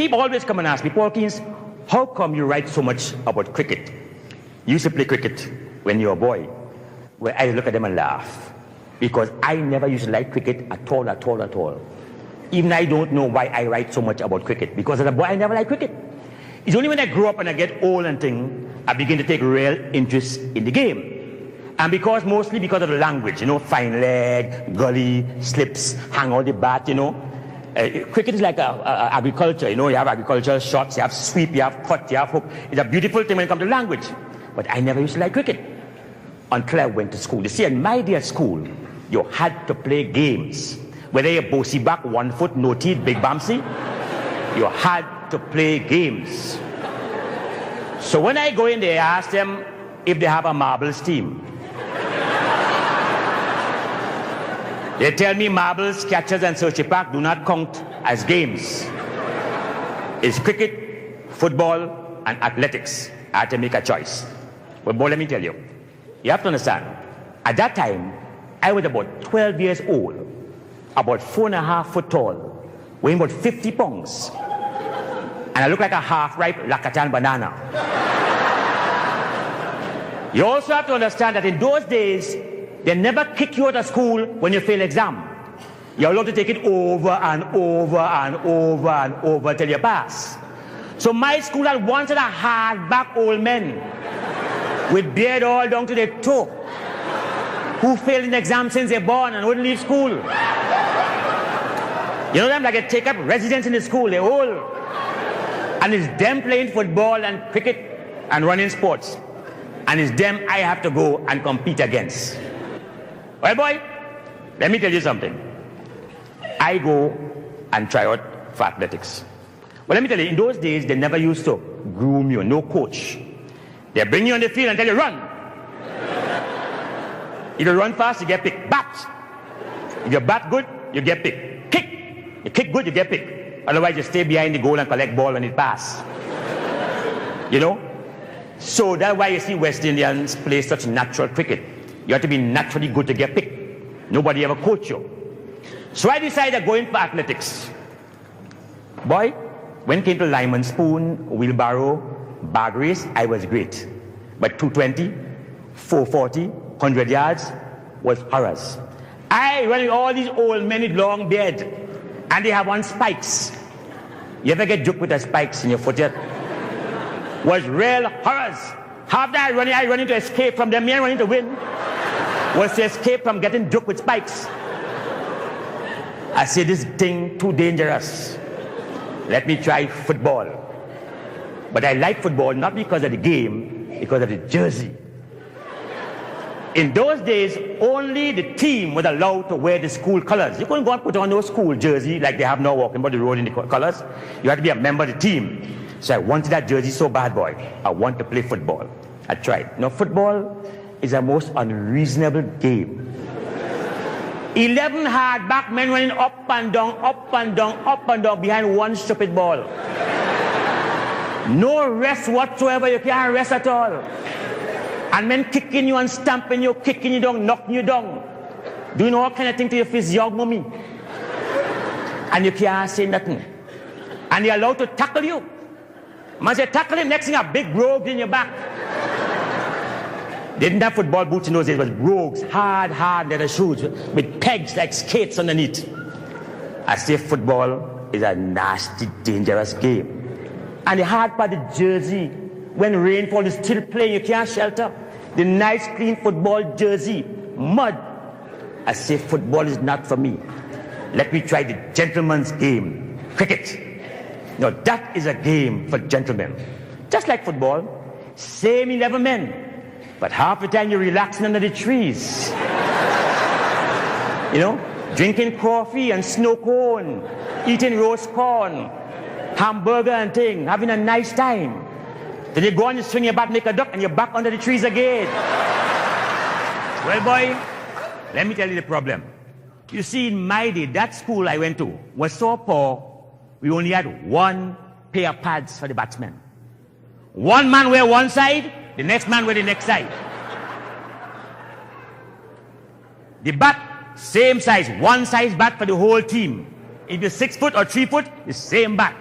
People always come and ask me, Paul Keynes, how come you write so much about cricket? You used to play cricket when you were a boy. Well, I look at them and laugh. Because I never used to like cricket at all, at all, at all. Even I don't know why I write so much about cricket. Because as a boy, I never liked cricket. It's only when I grow up and I get old and things, I begin to take real interest in the game. And mostly because of the language, fine leg, gully, slips, hang out the bat, cricket is like agriculture, you have agricultural shots, you have sweep, you have cut, you have hook. It's a beautiful thing when it comes to language. But I never used to like cricket until I went to school. You see, in my day at school, you had to play games. Whether you're bossy back, 1 foot, no teeth, big bamsy, you had to play games. So when I go in there, I ask them if they have a marbles team. They tell me marbles, catchers, and searchy pack do not count as games. It's cricket, football, and athletics. I had to make a choice. But boy, let me tell you, you have to understand, at that time, I was about 12 years old, about 4.5 foot tall, weighing about 50 pounds. And I look like a half-ripe Lakatan banana. You also have to understand that in those days, they never kick you out of school when you fail exam. You're allowed to take it over and over and over and over till you pass. So my school had one set of hard-back old men with beard all down to their toe, who failed in exam since they're born and wouldn't leave school. You know them, like they take up residence in the school, they're old. And it's them playing football and cricket and running sports. And it's them I have to go and compete against. Well, boy, let me tell you something. I go and try out for athletics. But let me tell you, in those days, they never used to groom you, no coach. They bring you on the field and tell you, run. If you run fast, you get picked. Bat. If you bat good, you get picked. Kick. You kick good, you get picked. Otherwise, you stay behind the goal and collect ball when it pass. So that's why you see West Indians play such natural cricket. You have to be naturally good to get picked. Nobody ever coach you. So I decided going for athletics. Boy, when it came to Lyman Spoon, wheelbarrow, bag race, I was great. But 220, 440, 100 yards was horrors. I run with all these old men with long beard, and they have on spikes. You ever get juked with the spikes in your foot yet? Was real horrors. Half that I running to escape from them, me running to win. Was to escape from getting juked with spikes. I say this thing too dangerous. Let me try football. But I like football not because of the game, because of the jersey. In those days, only the team was allowed to wear the school colors. You couldn't go and put on no school jersey like they have now walking by the road in the colors. You had to be a member of the team. So I wanted that jersey so bad, boy. I want to play football. I tried. Now, football is the most unreasonable game. 11 hard-back men running up and down, up and down, up and down behind one stupid ball. No rest whatsoever. You can't rest at all. And men kicking you and stamping you, kicking you down, knocking you down. Doing all kind of things to your physiognomy. And you can't say nothing. And they're allowed to tackle you. Man say, tackle him, next thing a big brogue in your back. They didn't have football boots in those days, it was brogues, hard leather shoes with pegs like skates underneath. I say football is a nasty, dangerous game. And the hard part, the jersey, when rainfall is still playing, you can't shelter. The nice, clean football jersey, mud. I say football is not for me. Let me try the gentleman's game, cricket. Now that is a game for gentlemen. Just like football, same 11 men. But half the time you're relaxing under the trees. Drinking coffee and snow cone, eating roast corn, hamburger and thing, having a nice time. Then you go on, you swing your bat, make a duck, and you're back under the trees again. Well, boy, let me tell you the problem. You see, in my day, that school I went to was so poor, we only had one pair of pads for the batsmen. One man wear one side, the next man wear the next side. The bat, same size, one size bat for the whole team. If you're 6 foot or 3 foot, the same bat.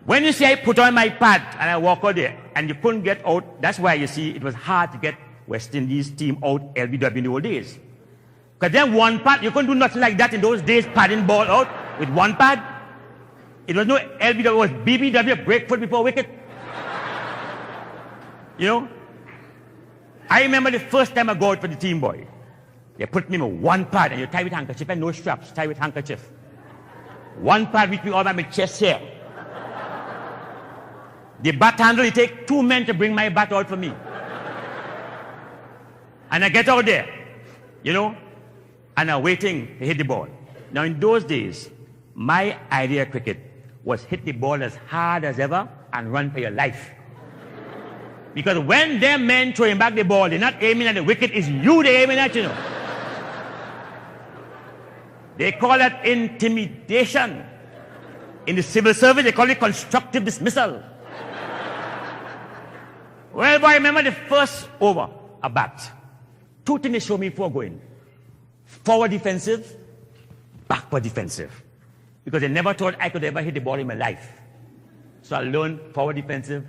When you see I put on my pad and I walk out there and you couldn't get out, that's why you see it was hard to get West Indies team out LBW in the old days. Because then one pad, you couldn't do nothing like that in those days, padding ball out with one pad. It was no LBW, it was BBW, break foot before wicket. You know? I remember the first time I go out for the team, boy. They put me in one pad and you tie with handkerchief and no straps, tie with handkerchief. One pad with me all by my chest here. The bat handle, it take 2 men to bring my bat out for me. And I get out there, you know, and I'm waiting to hit the ball. Now in those days, my idea of cricket was hit the ball as hard as ever and run for your life. Because when them men throwing back the ball, they're not aiming at the wicket, it's you they're aiming at, you know. They call that intimidation. In the civil service, they call it constructive dismissal. Well, boy, I remember the first over, a bat. 2 things they showed me before going. Forward defensive, backward defensive. Because they never thought I could ever hit the ball in my life. So I learned forward defensive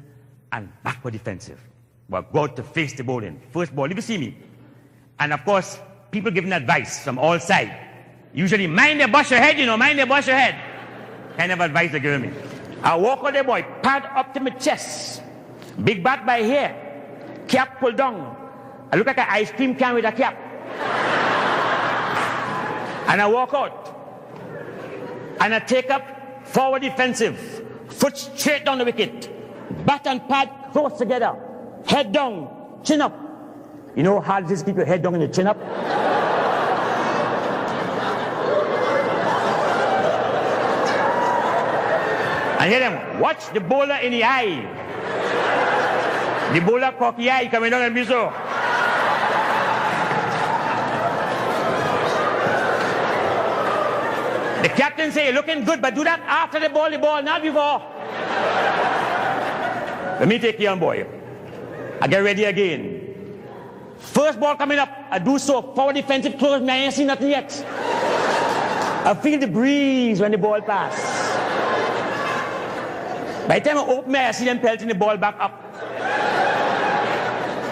and backward defensive. But go out to face the bowling. First ball, if you see me. And of course, people giving advice from all sides. Usually, mind the bush your head, you know, mind the bush your head. Kind of advice they're giving me. I walk out there, boy, pad up to my chest. Big bat by here. Cap pulled down. I look like an ice cream can with a cap. And I walk out. And I take up forward defensive. Foot straight down the wicket. Bat and pad close together. Head down. Chin up. You know how hard it is to keep your head down and your chin up? And hear them, watch the bowler in the eye. The bowler cocky eye coming down and be so. The captain say, you're looking good, but do that after the ball, not before. Let me take you on, boy. I get ready again. First ball coming up, I do so. Forward defensive close, I ain't seen nothing yet. I feel the breeze when the ball pass. By the time I open my eyes, I see them pelting the ball back up.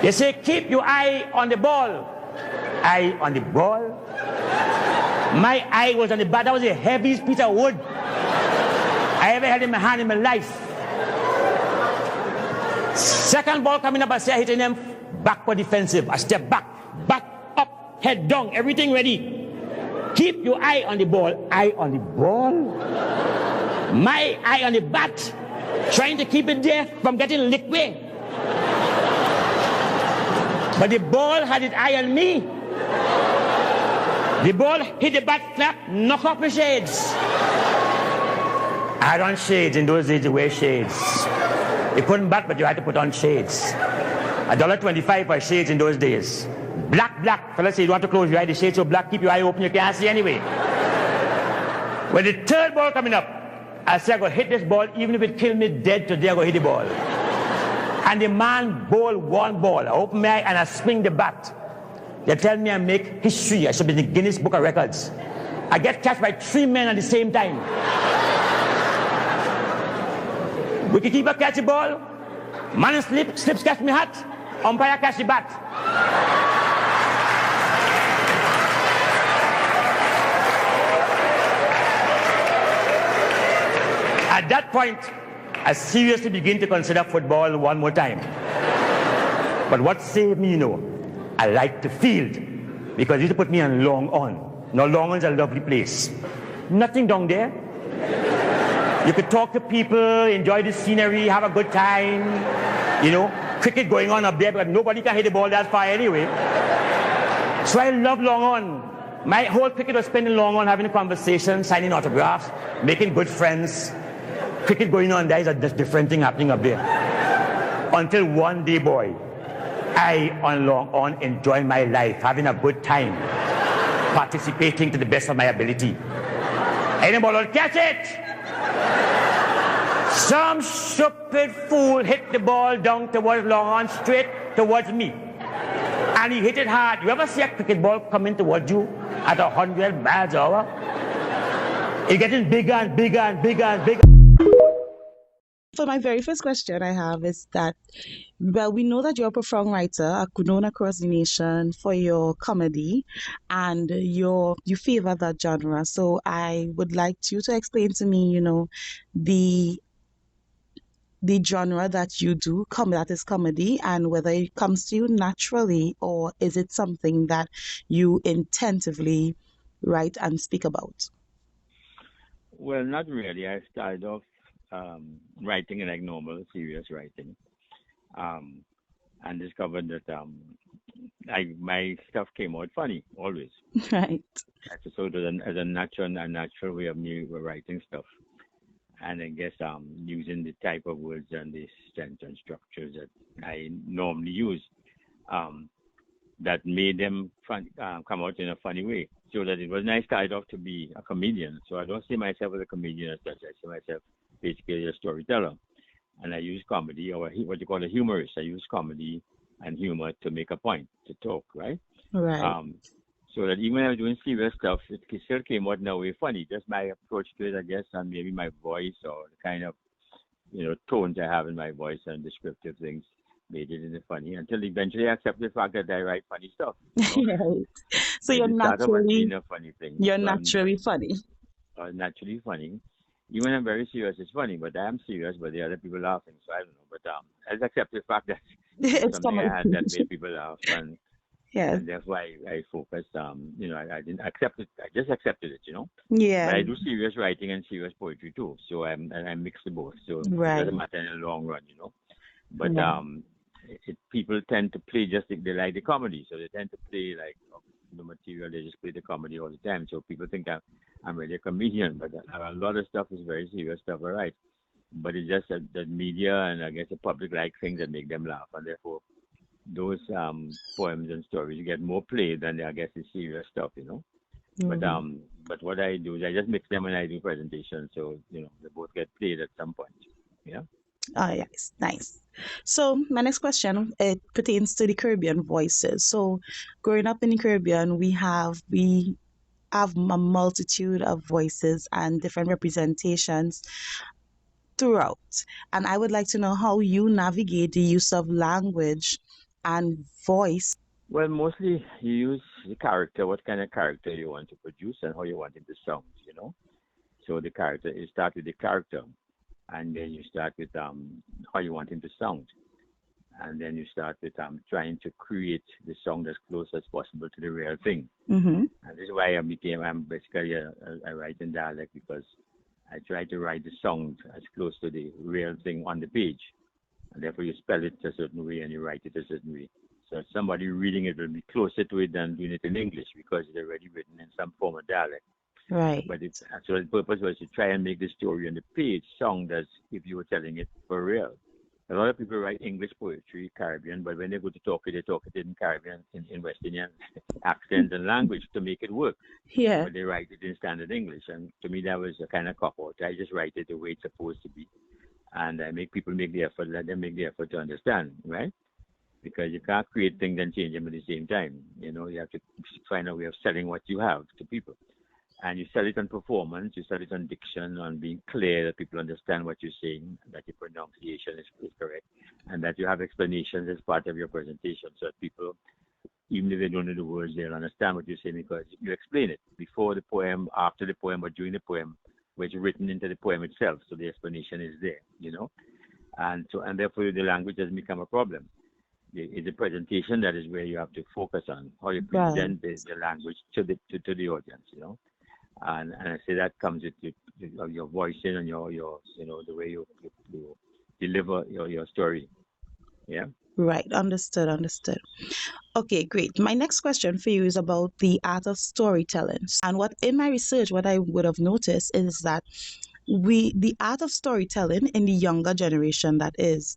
They say, keep your eye on the ball. Eye on the ball? My eye was on the bat. That was the heaviest piece of wood I ever held in my hand in my life. Second ball coming up, I say, hitting them backward defensive. I step back, back up, head down, everything ready. Keep your eye on the ball. Eye on the ball? My eye on the bat. Trying to keep it there from getting licked away. But the ball had its eye on me. The ball hit the bat flap, knock off my shades. I had on shades. In those days, you wear shades. You couldn't bat, but you had to put on shades. $1.25 for shades in those days. Black, black. Fellas say you want to close your eye, the shades so black, keep your eye open, you can't see anyway. When the third ball coming up, I said, I'm going to hit this ball, even if it kills me dead today, I'm going to hit the ball. And the man bowled one ball. I open my eye and I swing the bat. They tell me I make history. I should be in the Guinness Book of Records. I get catched by 3 men at the same time. Wicketkeeper catch the ball. Man slips catch me hat. Umpire catch the bat. At that point, I seriously begin to consider football one more time. But what saved me, you know, I like to field because it put me on long on. Now long on's a lovely place. Nothing down there. You could talk to people, enjoy the scenery, have a good time. You know, cricket going on up there, but nobody can hit the ball that far anyway. So I love long on. My whole cricket was spent in long on, having a conversation, signing autographs, making good friends. Cricket going on, there is a different thing happening up there. Until one day, boy, I on long on enjoying my life, having a good time, participating to the best of my ability. Anybody will catch it? Some stupid fool hit the ball down towards long on, straight towards me. And he hit it hard. You ever see a cricket ball coming towards you at 100 miles an hour? It's getting bigger and bigger and bigger and bigger. So my very first question I have is that, well, we know that you're a profound writer, known across the nation for your comedy, and you favor that genre. So I would like you to explain to me, the the genre that you do, that is comedy, and whether it comes to you naturally or is it something that you intentively write and speak about? Well, not really. I started off writing like normal, serious writing, um, and discovered that my stuff came out funny always. Right. That's sort of as a natural way of me writing stuff, and I guess using the type of words and the sentence structures that I normally use. Um, that made them come out in a funny way. So that it was nice started off to be a comedian. So I don't see myself as a comedian as such. I see myself basically as a storyteller. And I use comedy or what you call a humorist. I use comedy and humor to make a point, to talk, right? Right. Um, so that even when I was doing serious stuff, it still came out in a way funny. Just my approach to it, I guess, and maybe my voice or the kind of tones I have in my voice and descriptive things made it in funny until eventually I accepted the fact that I write funny stuff. Right. So But it started off as being a funny thing. you're So naturally funny. I'm naturally funny. Even when I'm very serious, it's funny, but I am serious, but the other people laughing. So I don't know. But I just accept the fact that it was It's something comedy. I had that made people laugh, Yes. and therefore I focused. I didn't accept it. I just accepted it. But Yeah. I do serious writing and serious poetry too. So I mix the both. So it Right. doesn't matter in the long run. But Yeah. people tend to play just they like the comedy, so they tend to play like the material. They just play the comedy all the time. So people think I'm really a comedian, but a lot of stuff is very serious stuff, all right. But it's just that the media and I guess the public like things that make them laugh, and therefore those poems and stories get more play than I guess the serious stuff. But Mhm. what I do is I just mix them when I do presentations, so they both get played at some point. Yeah. Oh, yes, nice. So my next question, it pertains to the Caribbean voices. So growing up in the Caribbean, we have a multitude of voices and different representations throughout. And I would like to know how you navigate the use of language and voice. Well, mostly you use the character, what kind of character you want to produce and how you want it to sound. So the character, you start with the character and then you start with how you want him to sound. And then you start with trying to create the song as close as possible to the real thing. Mm-hmm. And this is why I'm basically I write in dialect because I try to write the song as close to the real thing on the page. And therefore you spell it a certain way and you write it a certain way. So somebody reading it will be closer to it than doing it in English because it's already written in some form of dialect. Right. But it's actually the purpose was to try and make the story on the page sound as if you were telling it for real. A lot of people write English poetry, Caribbean, but when they go to talk it, they talk it in Caribbean, in West Indian accent and language to make it work. Yeah. But they write it in standard English. And to me, that was a kind of cop out. I just write it the way it's supposed to be. And I make people make the effort, let them make the effort to understand, right? Because you can't create things and change them at the same time. You have to find a way of selling what you have to people. And you sell it on performance, you sell it on diction, on being clear that people understand what you're saying, that your pronunciation is correct, and that you have explanations as part of your presentation so that people, even if they don't know the words, they'll understand what you're saying because you explain it before the poem, after the poem, or during the poem, which is written into the poem itself. So the explanation is there. And therefore the language doesn't become a problem. It's a presentation that is where you have to focus on how you Right. present the language to the audience. And I say that comes with your voicing and your the way you deliver your story. Yeah. Right. Understood. Understood. Okay, great. My next question for you is about the art of storytelling. And what in my research, what I would have noticed is that the art of storytelling in the younger generation is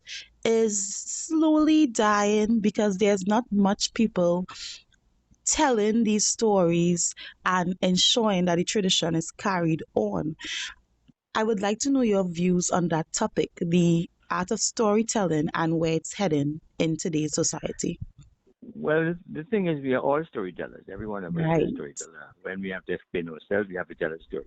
slowly dying because there's not much people telling these stories and ensuring that the tradition is carried on. I would like to know your views on that topic, the art of storytelling and where it's heading in today's society. Well, the thing is, we are all storytellers. Every one of us is a Right. storyteller. When we have to explain ourselves, we have to tell a story.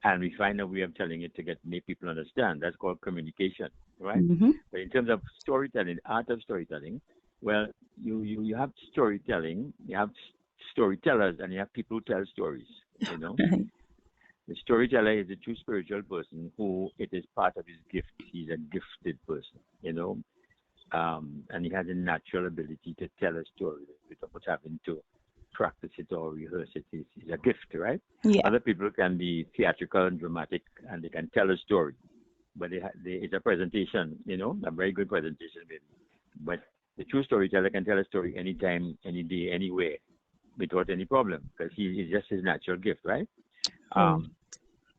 and we find a way of telling it to make people understand. That's called communication, right? Mm-hmm. But in terms of storytelling, art of storytelling, well, you have storytelling, you have storytellers, and you have people who tell stories. You know, the storyteller is a true spiritual person who it is part of his gift. He's a gifted person. You know, and he has a natural ability to tell a story without having to practice it or rehearse it. It's a gift, right? Yeah. Other people can be theatrical and dramatic, and they can tell a story, but it's a presentation, a very good presentation, maybe. But the true storyteller can tell a story anytime, any day, anywhere, without any problem, because he is just his natural gift, right? Mm. Um,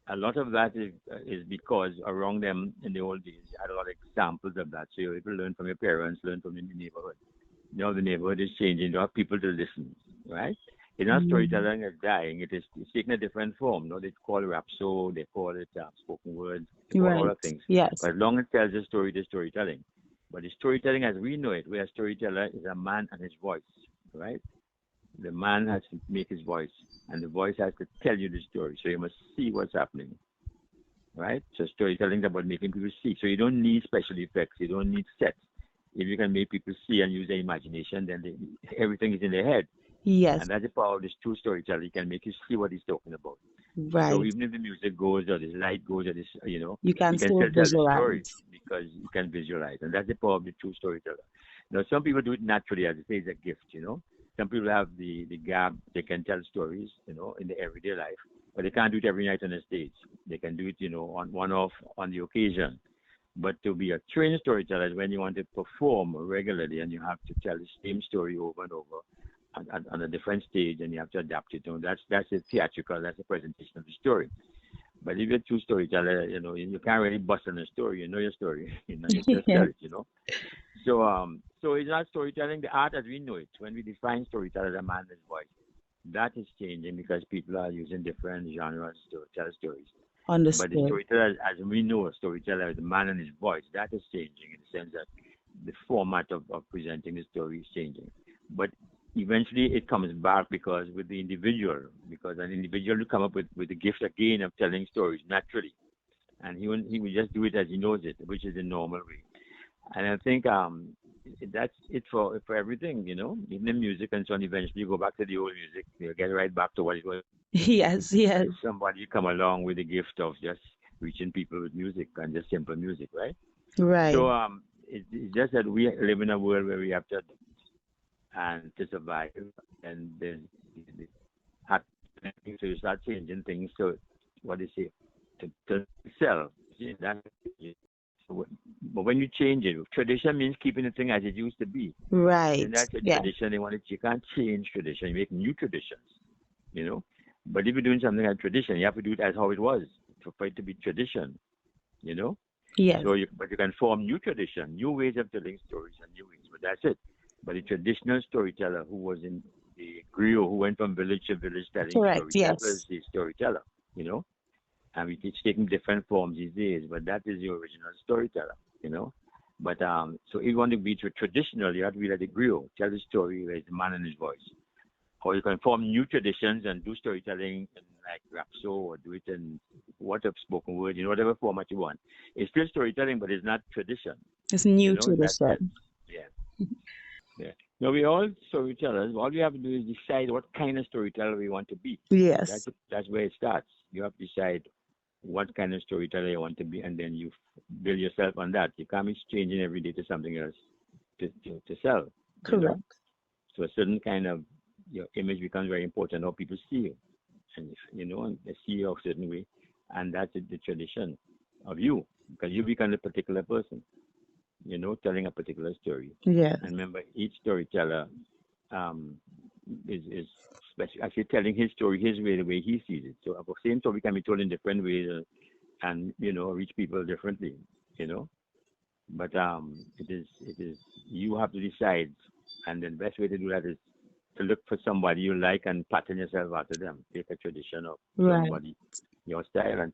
a lot of that is because around them in the old days, you had a lot of examples of that. So you're able to learn from your parents, learn from the neighborhood. Now the neighborhood is changing. You have people to listen, right? It's not Mm. storytelling is dying. It's taking a different form. They call it rhapsode, they call it spoken word, they call all Right. the things. Yes. But as long as it tells a story, it is storytelling. But the storytelling as we know it, where a storyteller is a man and his voice, right? The man has to make his voice, and the voice has to tell you the story. So you must see what's happening, right? So storytelling is about making people see. So you don't need special effects. You don't need sets. If you can make people see and use their imagination, then everything is in their head. Yes. And that's the power of this true storyteller. He can make you see what he's talking about. So Right. even if the music goes or the light goes or this, You he can can still still tell the story visualize. because you can visualize. And that's the power of the true storyteller. Now, some people do it naturally, as I say, it's a gift. Some people have the gap, they can tell stories, in the everyday life, but they can't do it every night on the stage. They can do it, on one off on the occasion. But to be a trained storyteller is when you want to perform regularly and you have to tell the same story over and over on a different stage, and you have to adapt it. That's a theatrical, that's a presentation of the story. But if you're a true storyteller, you can't really bust on a story. You know your story. You just tell it. So it's not storytelling, the art as we know it. When we define storyteller as a man and his voice, that is changing because people are using different genres to tell stories. But the Understood. storyteller, as we know, a storyteller is a man and his voice. That is changing in the sense that the format of presenting the story is changing. But eventually it comes back because with the individual, because an individual will come up with the gift again of telling stories naturally. And he will just do it as he knows it, which is the normal way. And I think that's it for everything. Even in music and so on. Eventually, you go back to the old music. You get right back to what it was. Yes. Yes. Somebody come along with the gift of just reaching people with music and just simple music, right? Right. So it's just that we live in a world where we have to adapt and to survive, and there's happening. So you start changing things. So what they say to sell. That but when you change it, tradition means keeping the thing as it used to be. And Right. that's a Yeah. tradition. You can't change tradition. You make new traditions, you know. But if you're doing something like tradition, you have to do it as how it was for it to be tradition, you know. Yes. But you can form new tradition, new ways of telling stories and new ways. But that's it. But the traditional storyteller who was in the griot, who went from village to village telling Correct. stories, that was Yes. the storyteller, you know. And it's taking different forms these days, but that is the original storyteller. But so if you want to be traditional, you have to be like the griot, tell the story with the man and his voice. Or you can form new traditions and do storytelling in like rhapsody or do it in spoken word, whatever format you want. It's still storytelling, but it's not tradition, It's new in that sense. tradition. Yeah. Yeah. Now we all storytellers. All we have to do is decide what kind of storyteller we want to be. Yes. That's where it starts. You have to decide what kind of storyteller you want to be, and then you build yourself on that. You can't be changing every day to something else to sell. You know, Correct. so a certain kind of your image becomes very important. How people see you, and and they see you a certain way, and that's the tradition of you because you become a particular person. Telling a particular story. Yes. And remember, each storyteller um, is actually telling his story his way, the way he sees it. So the same story can be told in different ways, and reach people differently. You know, but it is you have to decide, and the best way to do that is to look for somebody you like and pattern yourself after them. Take a tradition of Right. somebody, your style, and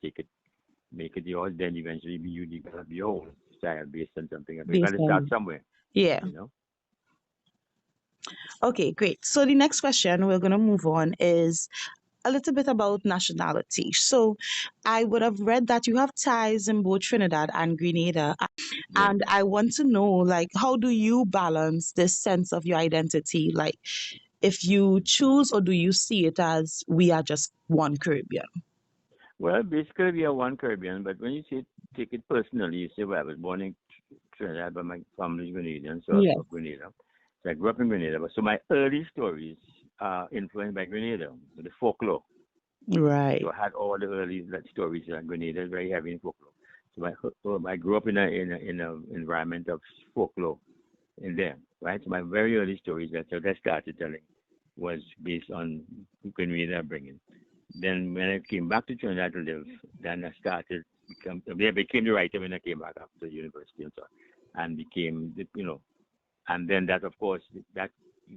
make it yours. Then eventually you develop your own style based on something. But you got Based to start on. somewhere. Yeah. You know. Okay, great. So the next question we're going to move on is a little bit about nationality. So I would have read that you have ties in both Trinidad and Grenada. Yeah. And I want to know, like, how do you balance this sense of your identity? Like, if you choose, or do you see it as we are just one Caribbean? Well, basically we are one Caribbean, but when you take it personally, you say, well, I was born in Trinidad, but my family is Grenadian, so Yes. of Grenada. So I grew up in Grenada. But so my early stories are influenced by Grenada, the folklore. Right. So I had all the early stories. Grenada is very heavy in folklore. So I grew up in a environment of folklore in there, right? So my very early stories that I started telling was based on Grenada bringing. Then when I came back to Trinidad to live, then I started became the writer when I came back after university and so on, and became and then that of course that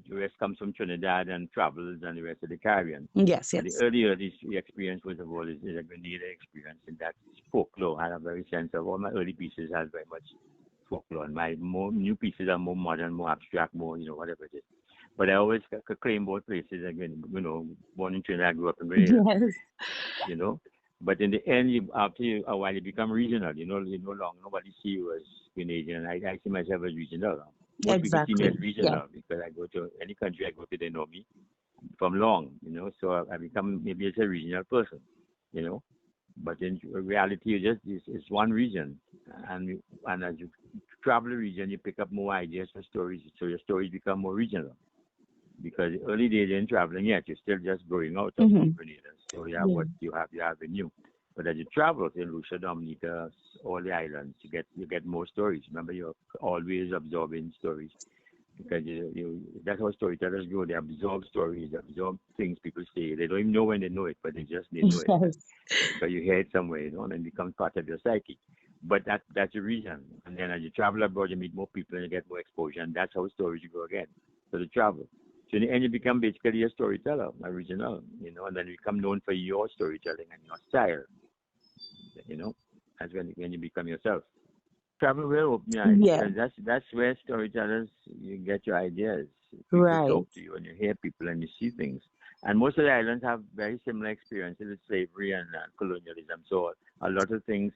the rest comes from Trinidad and travels and the rest of the Caribbean. Yes, But the yes. earlier this experience was of all is a Grenada experience, and that folklore had a very sense of all my early pieces had very much folklore, and my more new pieces are more modern, more abstract, more whatever it is. But I always claim both places. Again, born in Trinidad, grew up in Grenada. Yes. You know, but in the end, a while, you become regional. You no longer nobody see you as Canadian. I see myself as regional. Most people see me Exactly. as Yeah. regional because I go to any country I go to, they know me from long. So I become maybe as a regional person. You know, but in reality, it's one region, and as you travel the region, you pick up more ideas for stories, so your stories become more regional because the early days in traveling yet you're still just growing out of Hmm. Grenada. So you have Yeah. what you have in you. But as you travel to Lucia, Dominica, all the islands, you get more stories. Remember, you're always absorbing stories because that's how storytellers go. They absorb stories, they absorb things people say. They don't even know when they know it, but they know it Yes. because you hear it somewhere, and it becomes part of your psyche. But that's the reason. And then as you travel abroad, you meet more people and you get more exposure, and that's how stories you go again. So the travel. So in the end, you become basically a storyteller, original, and then you become known for your storytelling and your style, you know. That's when you become yourself. Travel will open your eyes Yeah. because that's where storytellers you get your ideas. People Right. talk to you and you hear people and you see things. And most of the islands have very similar experiences with slavery and colonialism. So a lot of things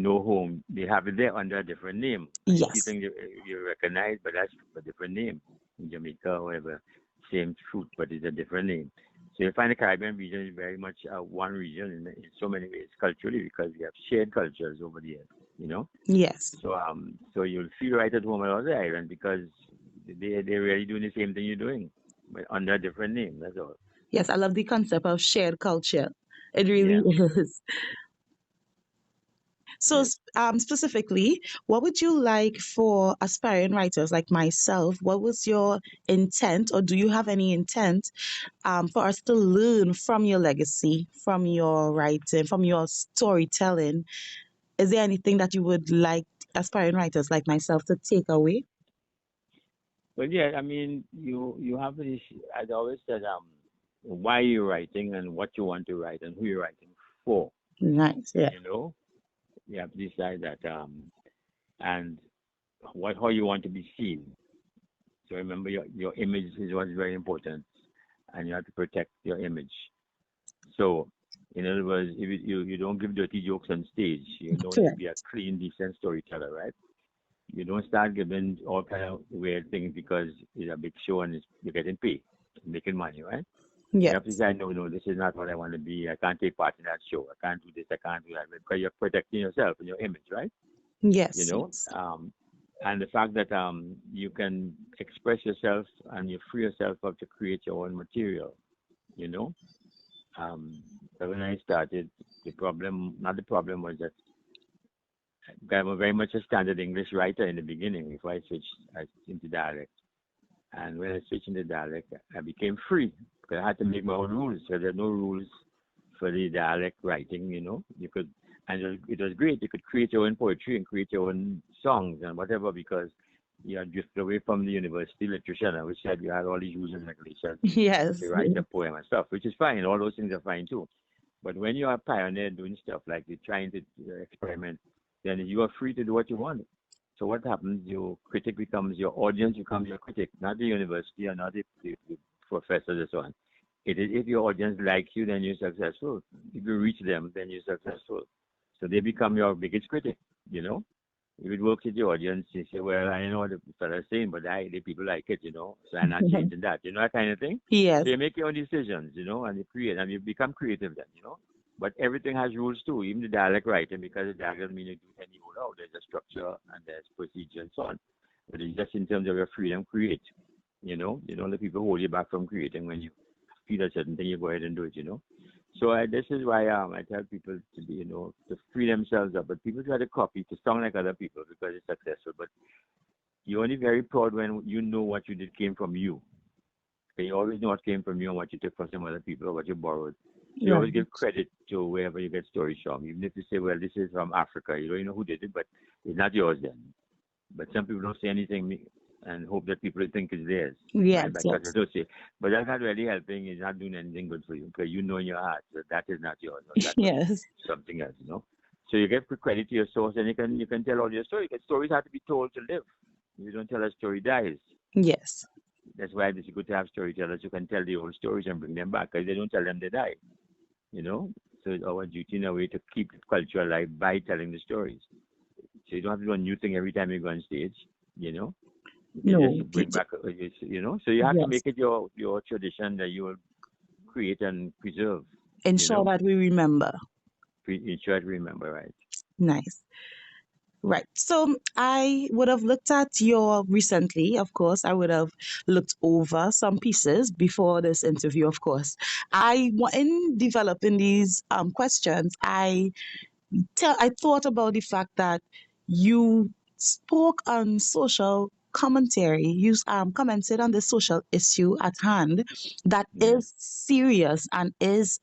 home, they have it there under a different name. And you see Yes. things you recognize, but that's a different name in Jamaica or whatever. Same fruit, but it's a different name. So you find the Caribbean region is very much one region in so many ways culturally because we have shared cultures over the years, you know. Yes. So you'll feel right at home on the island because they're really doing the same thing you're doing, but under a different name. That's all. Yes. I love the concept of shared culture. It really Yeah, is. So, yeah. specifically, what would you like for aspiring writers like myself? What was your intent, or do you have any intent for us to learn from your legacy, from your writing, from your storytelling? Is there anything that you would like aspiring writers like myself to take away? But yeah, I mean, you have this. I'd always said, why you're writing and what you want to write and who you're writing for. Nice. Yeah. You know, you have to decide that, and how you want to be seen. So remember, your image is what's very important, and you have to protect your image. So, in other words, if you don't give dirty jokes on stage, you don't need to be a Correct. clean, decent storyteller, right? You don't start giving all kind of weird things because it's a big show and you're getting paid, making money, right? You have to Yes. say, no, no, this is not what I want to be. I can't take part in that show. I can't do this. I can't do that because you're protecting yourself and your image, right? You Yes. know, Yes. and the fact that you can express yourself and you free yourself up to create your own material, you know. Um, but when I started, not the problem was that I was very much a standard English writer in the beginning before I switched into dialect. And when I switched into dialect, I became free because I had to make my own rules. So there are no rules for the dialect writing, You could, and it was great. You could create your own poetry and create your own songs and whatever because you had drifted away from the university literature, which said you had all these rules and regulations to Yes. write a poem and stuff, which is fine. All those things are fine too. But when you are a pioneer doing stuff like you're trying to experiment, then you are free to do what you want. So what happens? Your critic becomes your audience, becomes your critic, not the university or not the professors and so on. It is if your audience likes you, then you're successful. If you reach them, then you're successful. So they become your biggest critic, you know. If it works with your audience, you say, well, I know what the fella's saying, but the people like it, you know, so I'm not changing that, you know, that kind of thing. Yes. So you make your own decisions, you know, and you create, and you become creative then, you know. But everything has rules too, even the dialect writing, because the dialect doesn't mean you do it any old out. There's a structure and there's procedure and so on. But it's just in terms of your freedom, create, you don't let people hold you back from creating. When you feel a certain thing, you go ahead and do it, you know. So this is why I tell people to be, you know, to free themselves up. But people try to copy, to sound like other people because it's successful. But you're only very proud when you know what you did came from you. Okay, you always know what came from you and what you took from some other people or what you borrowed. So you Right. always give credit to wherever you get stories from. Even if you say, well, this is from Africa, you don't even know who did it, but it's not yours then. But some people don't say anything and hope that people think it's theirs, right? Yes. Because they Yes. don't say, but that's not really helping. It's not doing anything good for you because you know in your heart that that is not yours or that was Yes. something else, you know. So you give credit to your source and you can tell all your stories. Because stories have to be told to live. If you don't tell a story, dies. Yes. That's why it's good to have storytellers who can tell the old stories and bring them back. Because they don't tell them, they die, you know. So it's our duty in a way to keep the culture alive by telling the stories. So you don't have to do a new thing every time you go on stage, you know. You can No. just bring back, you know. So you have to Yes. make it your tradition that you will create and preserve, you Ensure know. that we remember. Ensure to remember, right? Nice. Right. So I would have looked at your recently, of course, I would have looked over some pieces before this interview, of course. In developing these questions, I thought about the fact that you spoke on social commentary. You commented on the social issue at hand that Yeah. is serious and is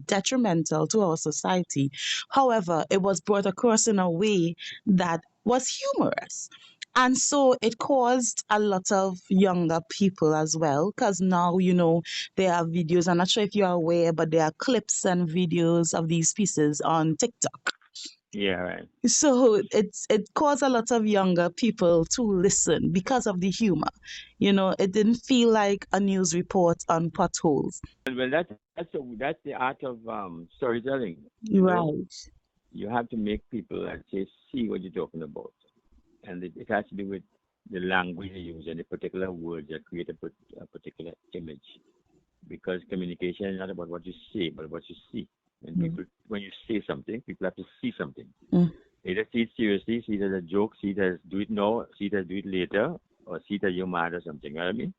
detrimental to our society. However, it was brought across in a way that was humorous. And so it caused a lot of younger people as well, because now, there are videos. I'm not sure if you're aware, but there are clips and videos of these pieces on TikTok. Yeah, right. So it caused a lot of younger people to listen because of the humor. It didn't feel like a news report on potholes. Well, that's the art of storytelling. You know, Right. you have to make people, let's say, see what you're talking about, and it has to do with the language you use and the particular words that create a particular image. Because communication is not about what you say, but what you see. When you say something, people have to see something. Mm. Either see it seriously, see it as a joke, see it as do it now, see it as do it later, or see it as you're mad or something. You know what I mean?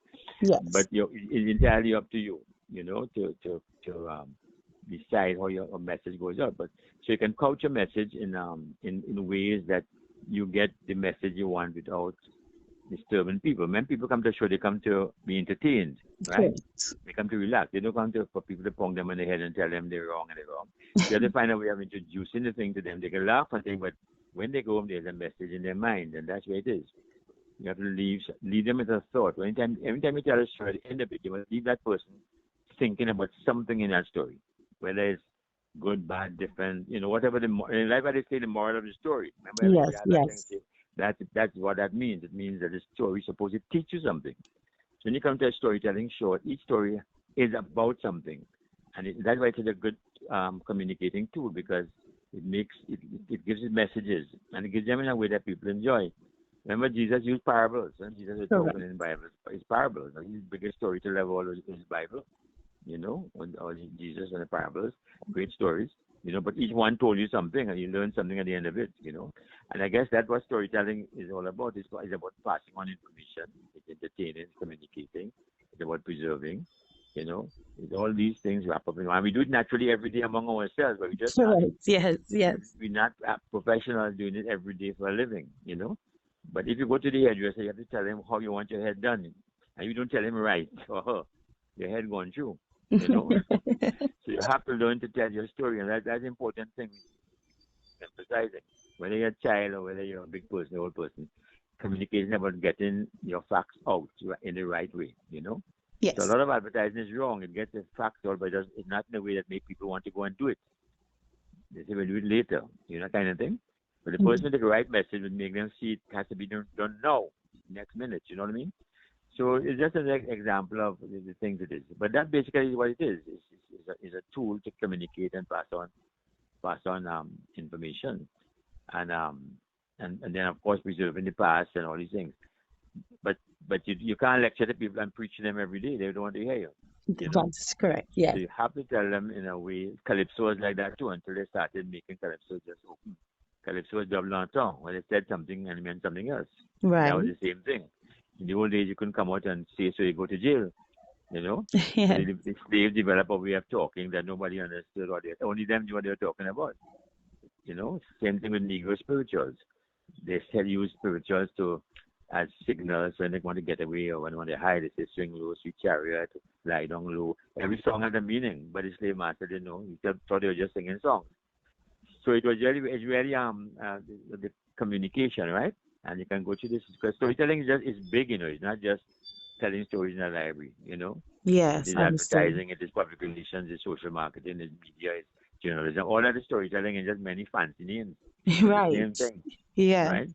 But Yes. it's entirely up to you, to decide how your message goes out. But so you can couch a message in ways that you get the message you want without disturbing people. When people come to a show, they come to be entertained, right? Correct. They come to relax. They don't come to for people to pound them on the head and tell them they're wrong and they're wrong. So you have to find a way of introducing the thing to them. They can laugh and think, but when they go home, there's a message in their mind, and that's where it is. You have to leave them with a thought. Every time you tell a story, at the end of it, you must leave that person thinking about something in that story, whether it's good, bad, different, whatever in life, I say the moral of the story. Remember, we Yes. had that thing. Yes. Say that's what that means. It means that the story is supposed to teach you something. So when you come to a storytelling show, each story is about something, and that's why it's a good communicating tool because it gives it messages and it gives them in a way that people enjoy. Remember, Jesus used parables. And Jesus was Correct. talking in the Bible. His parables. And his biggest storyteller of all is his Bible. All Jesus and the parables, great stories. But each one told you something, and you learned something at the end of it. And I guess that's what storytelling is all about. It's about passing on information. It's entertaining, it's communicating. It's about preserving. It's all these things wrap up in one. We do it naturally every day among ourselves, but we're just not Correct. Yes. Yes. we're not professionals doing it every day for a living. But if you go to the hairdresser, you have to tell him how you want your hair done. And you don't tell him right or her, your head going through. So you have to learn to tell your story. And that's an important thing emphasizing. Whether you're a child or whether you're a big person, old person, communication about getting your facts out in the right way. So a Yes. lot of advertising is wrong. It gets the facts out, but it's not in a way that makes people want to go and do it. They say we'll do it later, kind of thing. But the person with the right message would make them see it has to be done now, next minute. You know what I mean? So it's just an example of the things it is. But that basically is what it is. Is a tool to communicate and pass on information, and um and then of course preserving the past and all these things. But you can't lecture the people and preach to them every day. They don't want to hear you. You know. That's correct. So Yes. you have to tell them in a way. Calypso was like that too until they started making calypso just open. Calypso was double entendre. When they said something and it meant something else. That Right. was the same thing. In the old days, you couldn't come out and say so you go to jail. You know, so Yes. the slave developed a way of talking that nobody understood what only them knew what they were talking about. You know, same thing with Negro spirituals. They still use spirituals to as signals when they want to get away or when they want to hide. They say swing low, sweet chariot, lie down low. Every song had a meaning, but the slave master didn't know. He thought they were just singing songs. So it was really the communication, right? And you can go to this because storytelling is big, It's not just telling stories in a library, It Yes. is Understood. advertising, it is public relations, it's social marketing, it's media, it's journalism. All that is storytelling and just many fancy names. It's the Right. same thing, Yeah. right?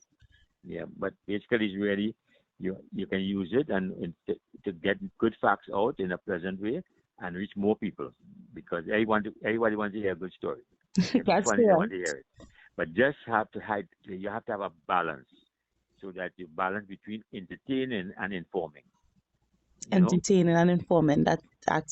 Yeah, but basically, it's really you can use it to get good facts out in a pleasant way and reach more people because everybody wants to hear a good story. If it's That's funny, they want to correct. hear it. But just have to hide. You have to have a balance so that you balance between entertaining and informing. You know, Entertaining and informing. That's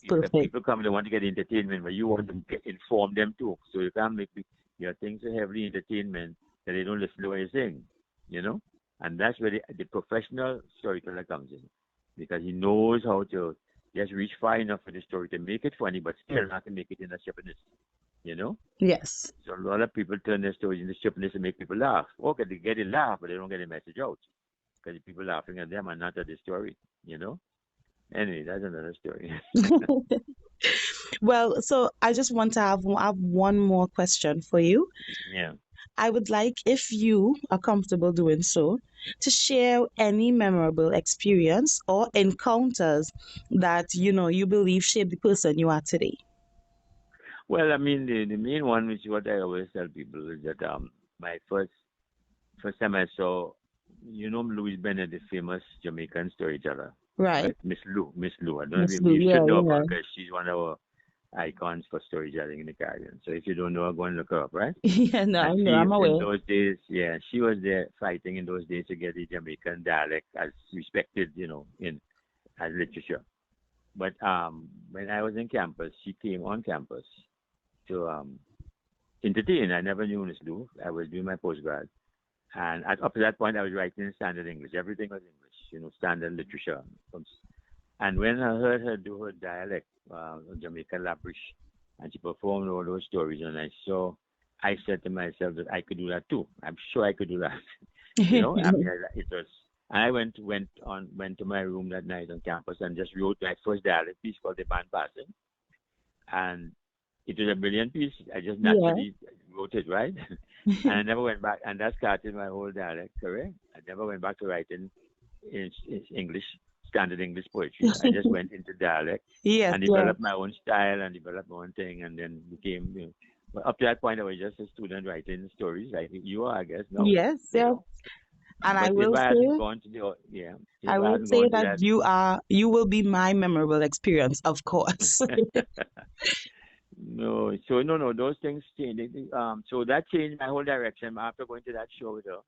if perfect. people come, they want to get entertainment, but you want to inform them too. So you can't make your things so heavily entertainment that they don't listen to what you're saying. You know, and that's where the professional storyteller comes in because he knows how to just reach far enough for the story to make it funny, but still not to make it in a Japanese. You know, Yes. so a lot of people turn their stories into Japanese to make people laugh. Okay, they get a laugh, but they don't get a message out because the people laughing at them are not at the story. You know. Anyway, that's another story. Well, so I just want to have one more question for you. Yeah. I would like, if you are comfortable doing so, to share any memorable experience or encounters that you believe shaped the person you are today. Well, I mean, the main one, which is what I always tell people, is that my first time I saw, Louise Bennett, the famous Jamaican storyteller, Right. right? Miss Lou. I don't know if Miss you, Lou. you Yeah, should know of her yeah. because she's one of our icons for storytelling in the Caribbean. So if you don't know her, go and look her up, right? Yeah, no, I And know. she, I'm in aware. those days, yeah, she was there fighting in those days to get the Jamaican dialect as respected, in as literature. But when I was in campus, she came on campus to entertain. I never knew Miss Lou. I was doing my postgrad. And up to that point, I was writing in standard English. Everything was English, standard literature. And when I heard her do her dialect, Jamaican Labrish, and she performed all those stories, and I said to myself that I could do that too. I'm sure I could do that. I mean, it was. I went to my room that night on campus and just wrote my first dialect piece called The Band Passing, and it was a brilliant piece. I just Yeah. naturally wrote it, right? And I never went back. And that started my whole dialect career. I never went back to writing in English, standard English poetry. I just went into dialect Yes, and yes. developed my own style and developed my own thing and then became, but up to that point, I was just a student writing stories like you are, I guess, now, Yes, yes. And But if I hadn't gone to if I I will hadn't say gone to that you will be my memorable experience, of course. that, no, so no, those things changed. So that changed my whole direction after going to that show with her.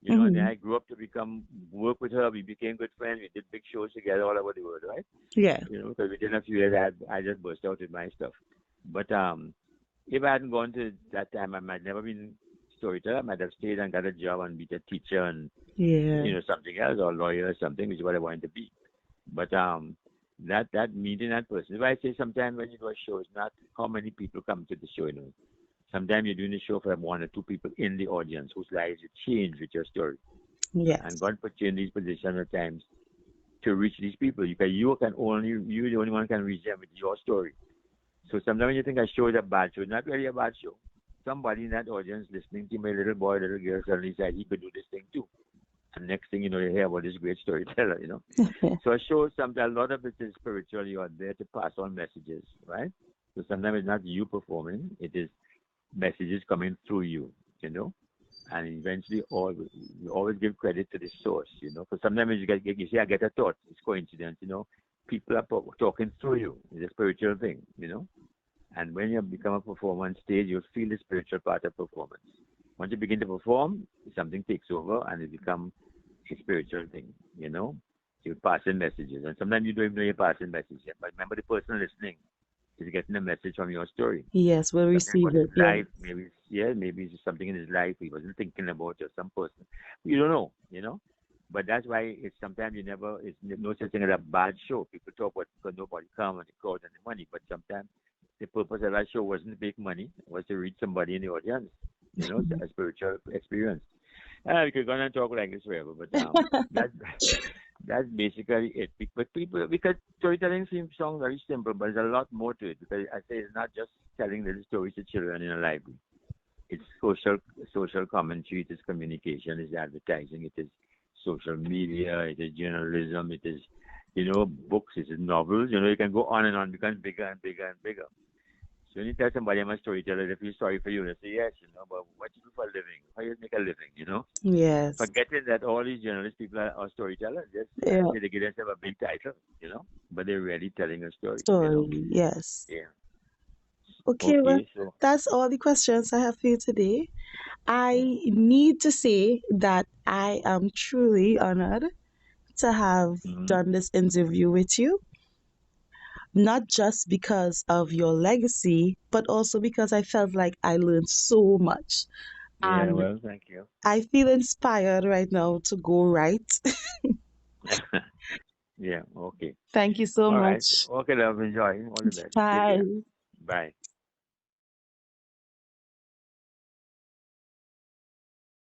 And then Hmm. I grew up to work with her. We became good friends. We did big shows together all over the world, right? Yeah. Because within a few years, I just burst out with my stuff. But if I hadn't gone to that time, I might never been storyteller. I might have stayed and got a job and be a teacher and Yeah. something else or lawyer or something, which is what I wanted to be. But that meeting that person. If I say sometimes when you do a show, it's not how many people come to the show. Sometimes you're doing a show for one or two people in the audience whose lives you change with your story. And Yes. God put you in these positions at times to reach these people because you the only one can reach them with your story. So sometimes when you think a show is a bad show, it's not really a bad show. Somebody in that audience listening to my little boy, little girl suddenly said he could do this thing too. And next thing you know, you hear about this great storyteller. So I show sometimes a lot of it is spiritual. You are there to pass on messages, right? So sometimes it's not you performing; it is messages coming through you. You know. And eventually, all you always give credit to the source, Because sometimes you say, I get a thought, it's coincidence. People are talking through you. It's a spiritual thing. And when you become a performer on stage, you'll feel the spiritual part of performance. Once you begin to perform, something takes over and it becomes a spiritual thing. You pass in messages. And sometimes you don't even know you're passing messages. But remember, the person listening is getting a message from your story. Yes, we'll Something receive about his it. Yeah. life, maybe it's something in his life he wasn't thinking about, or some person. You don't know. But that's why it's sometimes it's no such thing as a bad show. People talk about because nobody come and the crowd and the money, but sometimes the purpose of that show wasn't to make money, it was to reach somebody in the audience, a spiritual experience. We could go on and talk like this forever, but that's that's basically it. But people, because storytelling seems sound very simple, but there's a lot more to it. Because I say it's not just telling little stories to children in a library. It's social commentary. It is communication. It is advertising. It is social media. It is journalism. It is books. It is novels. You can go on and on. Becomes bigger and bigger and bigger. So when you tell somebody I'm a storyteller, they feel sorry for you. They say yes, but what you do for a living? How you make a living? Yes. Forgetting that all these journalist people are storytellers. Just Yeah. they give themselves a big title, but they're really telling a story. Story. Yes. Yeah. Okay, well, Okay, so that's all the questions I have for you today. I need to say that I am truly honored to have mhm. done this interview with you, not just because of your legacy, but also because I felt like I learned so much. Yeah, And well, thank you. I feel inspired right now to go write. Yeah, okay. Thank you so All right. much. Okay, love, enjoy. All the best. Take care. Bye. Bye.